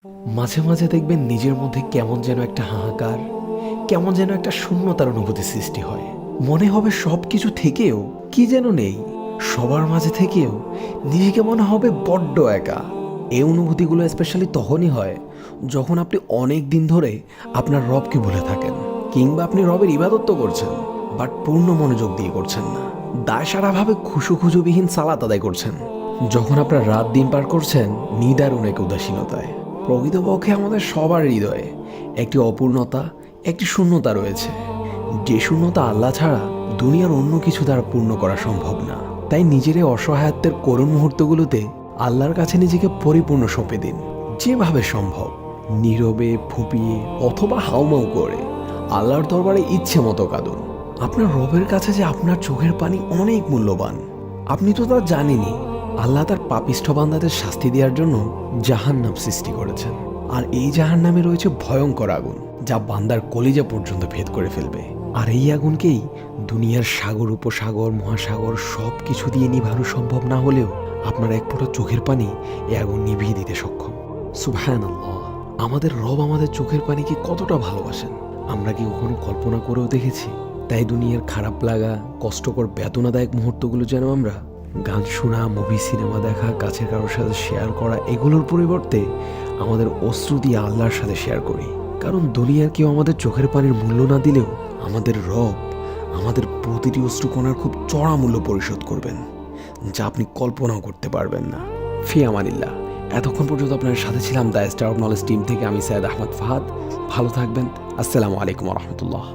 মাঝে মাঝে দেখবেন নিজের মধ্যে কেমন যেন একটা হাহাকার, কেমন যেন একটা শূন্যতার অনুভূতি সৃষ্টি হয়। মনে হবে সব কিছু থেকেও কি যেন নেই, সবার মাঝে থেকেও নিজেকে মনে হবে বড্ড একা। এই অনুভূতিগুলো স্পেশালি তখনই হয় যখন আপনি অনেক দিন ধরে আপনার রবকে ভুলে থাকেন, কিংবা আপনি রবের ইবাদত তো করছেন বাট পূর্ণ মনোযোগ দিয়ে করছেন না। দায়সারাভাবে খুশুখুজুবিহীন সালাত আদায় করছেন, যখন আপনার রাত দিন পার করছেন নিদারুণ এক উদাসীনতায়। প্রকৃতপক্ষে আমাদের সবার হৃদয়ে একটি অপূর্ণতা, একটি শূন্যতা রয়েছে, যে শূন্যতা আল্লাহ ছাড়া দুনিয়ার অন্য কিছু দ্বারা পূর্ণ করা সম্ভব না। তাই নিজের এই অসহায়ত্বের করুণ মুহূর্তগুলোতে আল্লাহর কাছে নিজেকে পরিপূর্ণ সঁপে দিন। যেভাবে সম্ভব নীরবে, ফুপিয়ে অথবা হাউমাউ করে আল্লাহর দরবারে ইচ্ছে মতো কাঁদুন। আপনার রবের কাছে যে আপনার চোখের পানি অনেক মূল্যবান, আপনি তো তা জানেনই। আল্লাহ তার পাপিষ্ঠ বান্দাদের শাস্তি দেওয়ার জন্য জাহান্নাম সৃষ্টি করেছেন, আর এই জাহান্নামে রয়েছে ভয়ঙ্কর আগুন, যা বান্দার কলিজা পর্যন্ত ভেদ করে ফেলবে। আর এই আগুনকেই দুনিয়ার সাগর, উপসাগর, মহাসাগর সব কিছু দিয়ে নিভানো সম্ভব না হলেও আপনার এক ফোঁটা চোখের পানি এই আগুন নিভিয়ে দিতে সক্ষম। সুবহানাল্লাহ! আমাদের রব আমাদের চোখের পানিকে কতটা ভালোবাসেন আমরা কি কখনো কল্পনা করেও দেখেছি? তাই দুনিয়ার খারাপ লাগা, কষ্টকর, বেদনাদায়ক মুহূর্তগুলো যেন আমরা গান শোনা, মুভি, সিনেমা দেখা, কাছের কারোর সাথে শেয়ার করা, এগুলোর পরিবর্তে আমাদের অশ্রু দিয়ে আল্লাহর সাথে শেয়ার করি। কারণ দুনিয়ার কেউ আমাদের চোখের পানির মূল্য না দিলেও আমাদের রব আমাদের প্রতিটি অশ্রুকণার খুব চড়া মূল্য পরিশোধ করবেন, যা আপনি কল্পনাও করতে পারবেন না। ফি আমানিল্লাহ। এতক্ষণ পর্যন্ত আপনার সাথে ছিলাম the star of knowledge team থেকে আমি সৈয়দ আহমদ ফাহাদ। ভালো থাকবেন। আসসালামু আলাইকুম ওয়া রাহমাতুল্লাহ।